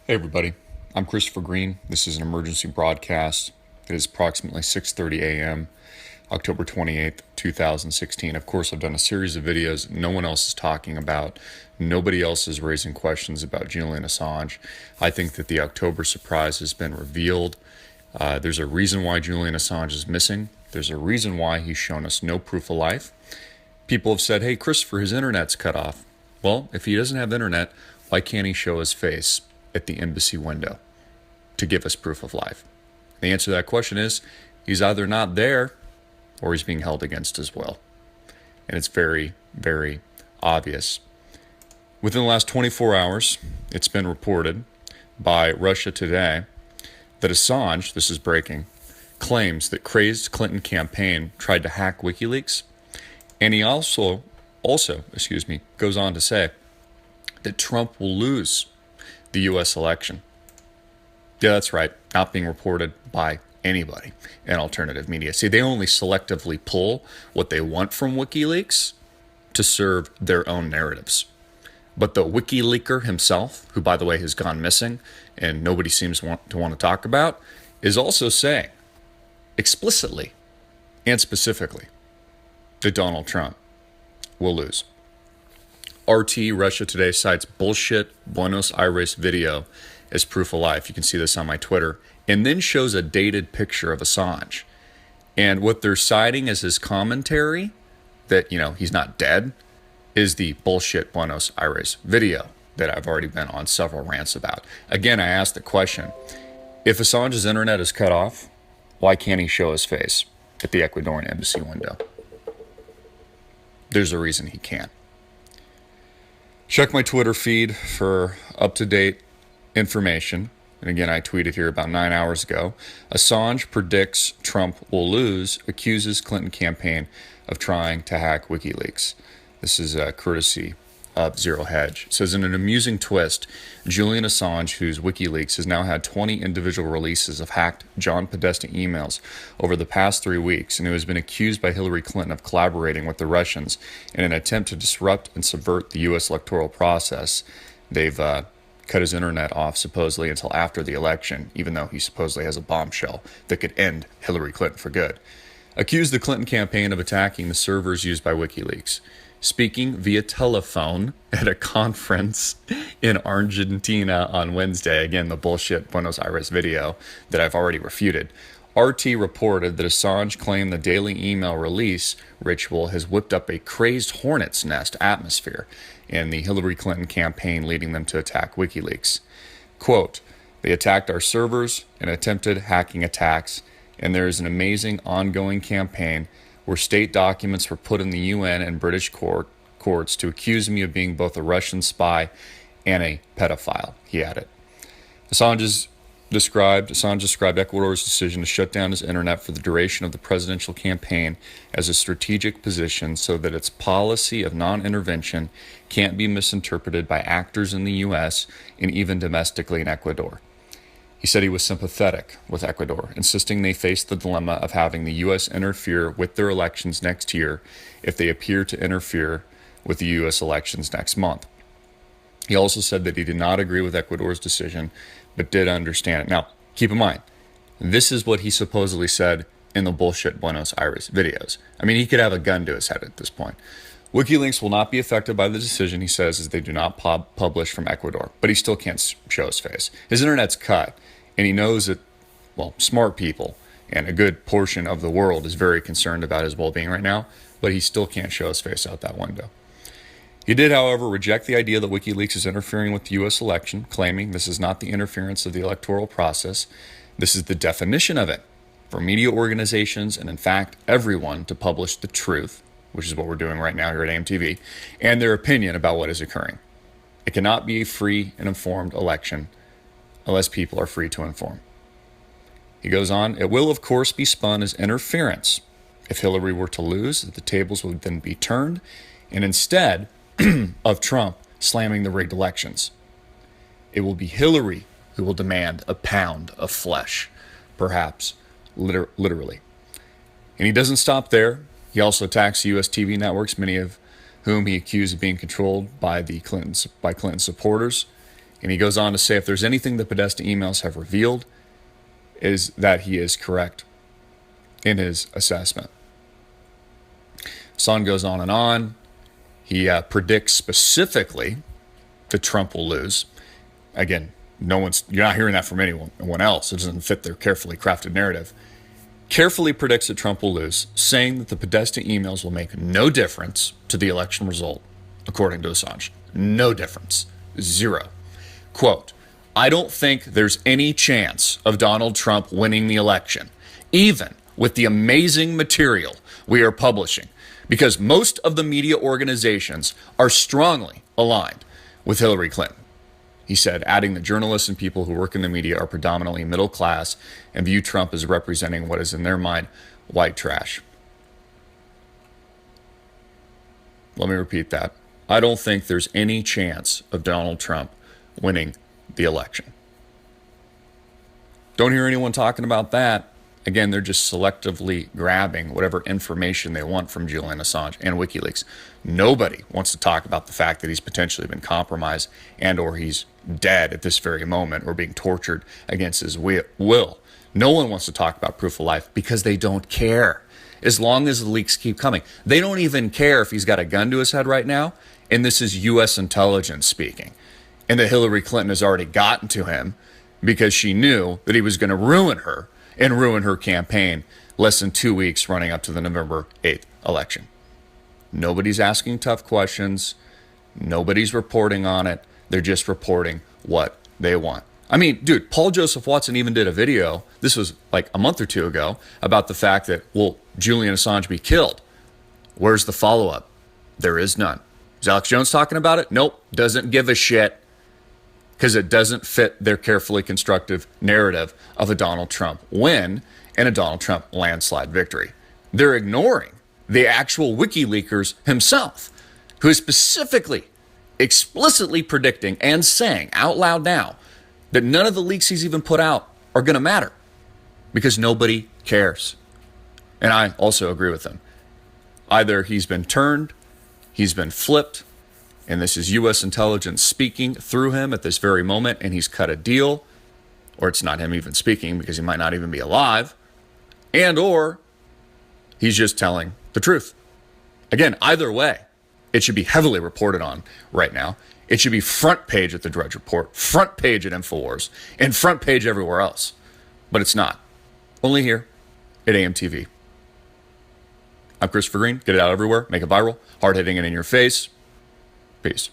Hey everybody, I'm Christopher Green. This is an emergency broadcast. It is approximately 6:30 a.m., October 28th, 2016. Of course, I've done a series of videos no one else is talking about. Nobody else is raising questions about Julian Assange. I think that the October surprise has been revealed. There's a reason why Julian Assange is missing. There's a reason why he's shown us no proof of life. People have said, hey, Christopher, his internet's cut off. Well, if he doesn't have internet, why can't he show his face at the embassy window to give us proof of life? The answer to that question is he's either not there or he's being held against his will. And it's very, very obvious. Within the last 24 hours, it's been reported by Russia Today that Assange, this is breaking, claims that crazed Clinton campaign tried to hack WikiLeaks. And he also goes on to say that Trump will lose the U.S. election. Yeah, that's right. Not being reported by anybody in alternative media. See, they only selectively pull what they want from WikiLeaks to serve their own narratives. But the WikiLeaker himself, who, by the way, has gone missing and nobody seems to want to talk about, is also saying explicitly and specifically that Donald Trump will lose. RT, Russia Today, cites bullshit Buenos Aires video as proof of life. You can see this on my Twitter. And then shows a dated picture of Assange. And what they're citing as his commentary, that, he's not dead, is the bullshit Buenos Aires video that I've already been on several rants about. Again, I asked the question, if Assange's internet is cut off, why can't he show his face at the Ecuadorian embassy window? There's a reason he can't. Check my Twitter feed for up-to-date information. And again, I tweeted here about 9 hours ago. Assange predicts Trump will lose, accuses Clinton campaign of trying to hack WikiLeaks. This is courtesy of Zero Hedge. It says, in an amusing twist, Julian Assange, whose WikiLeaks has now had 20 individual releases of hacked John Podesta emails over the past 3 weeks, and who has been accused by Hillary Clinton of collaborating with the Russians in an attempt to disrupt and subvert the U.S. electoral process. They've cut his internet off supposedly until after the election, even though he supposedly has a bombshell that could end Hillary Clinton for good. Accused the Clinton campaign of attacking the servers used by WikiLeaks. Speaking via telephone at a conference in Argentina on Wednesday, again, the bullshit Buenos Aires video that I've already refuted, RT reported that Assange claimed the daily email release ritual has whipped up a crazed hornet's nest atmosphere in the Hillary Clinton campaign, leading them to attack WikiLeaks. Quote, they attacked our servers and attempted hacking attacks, and there is an amazing ongoing campaign where state documents were put in the UN and British courts to accuse me of being both a Russian spy and a pedophile, he added. Assange described Ecuador's decision to shut down his internet for the duration of the presidential campaign as a strategic position so that its policy of non-intervention can't be misinterpreted by actors in the U.S. and even domestically in Ecuador. He said he was sympathetic with Ecuador, insisting they face the dilemma of having the U.S. interfere with their elections next year if they appear to interfere with the U.S. elections next month. He also said that he did not agree with Ecuador's decision, but did understand it. Now, keep in mind, this is what he supposedly said in the bullshit Buenos Aires videos. I mean, he could have a gun to his head at this point. WikiLeaks will not be affected by the decision, he says, as they do not publish from Ecuador, but he still can't show his face. His internet's cut. And he knows that, smart people and a good portion of the world is very concerned about his well-being right now, but he still can't show his face out that window. He did, however, reject the idea that WikiLeaks is interfering with the U.S. election, claiming this is not the interference of the electoral process. This is the definition of it for media organizations and, in fact, everyone to publish the truth, which is what we're doing right now here at AMTV, and their opinion about what is occurring. It cannot be a free and informed election unless people are free to inform. He goes on, it will, of course, be spun as interference. If Hillary were to lose, the tables would then be turned, and instead of Trump slamming the rigged elections, it will be Hillary who will demand a pound of flesh, perhaps literally. And he doesn't stop there. He also attacks U.S. TV networks, many of whom he accused of being controlled by Clinton supporters. And he goes on to say if there's anything the Podesta emails have revealed is that he is correct in his assessment. Assange goes on and on. He predicts specifically that Trump will lose. Again, you're not hearing that from anyone else. It doesn't fit their carefully crafted narrative. Carefully predicts that Trump will lose, saying that the Podesta emails will make no difference to the election result, according to Assange. No difference. Zero. Quote, I don't think there's any chance of Donald Trump winning the election, even with the amazing material we are publishing, because most of the media organizations are strongly aligned with Hillary Clinton. He said, adding that journalists and people who work in the media are predominantly middle class and view Trump as representing what is in their mind white trash. Let me repeat that. I don't think there's any chance of Donald Trump winning the election. Don't hear anyone talking about that. Again, they're just selectively grabbing whatever information they want from Julian Assange and WikiLeaks. Nobody wants to talk about the fact that he's potentially been compromised and or he's dead at this very moment or being tortured against his will. No one wants to talk about proof of life because they don't care. As long as the leaks keep coming. They don't even care if he's got a gun to his head right now, and this is U.S. intelligence speaking, and that Hillary Clinton has already gotten to him because she knew that he was going to ruin her and ruin her campaign less than 2 weeks running up to the November 8th election. Nobody's asking tough questions. Nobody's reporting on it. They're just reporting what they want. I mean, dude, Paul Joseph Watson even did a video, this was like a month or two ago, about the fact that, will Julian Assange be killed? Where's the follow-up? There is none. Is Alex Jones talking about it? Nope, doesn't give a shit. Because it doesn't fit their carefully constructed narrative of a Donald Trump win and a Donald Trump landslide victory. They're ignoring the actual WikiLeakers himself, who is specifically, explicitly predicting and saying out loud now that none of the leaks he's even put out are going to matter because nobody cares. And I also agree with him. Either he's been turned, he's been flipped, and this is U.S. intelligence speaking through him at this very moment, and he's cut a deal, or it's not him even speaking because he might not even be alive, and or he's just telling the truth. Again, either way, it should be heavily reported on right now. It should be front page at the Drudge Report, front page at InfoWars, and front page everywhere else. But it's not. Only here at AMTV. I'm Christopher Green. Get it out everywhere. Make it viral. Hard-hitting it in your face. Peace.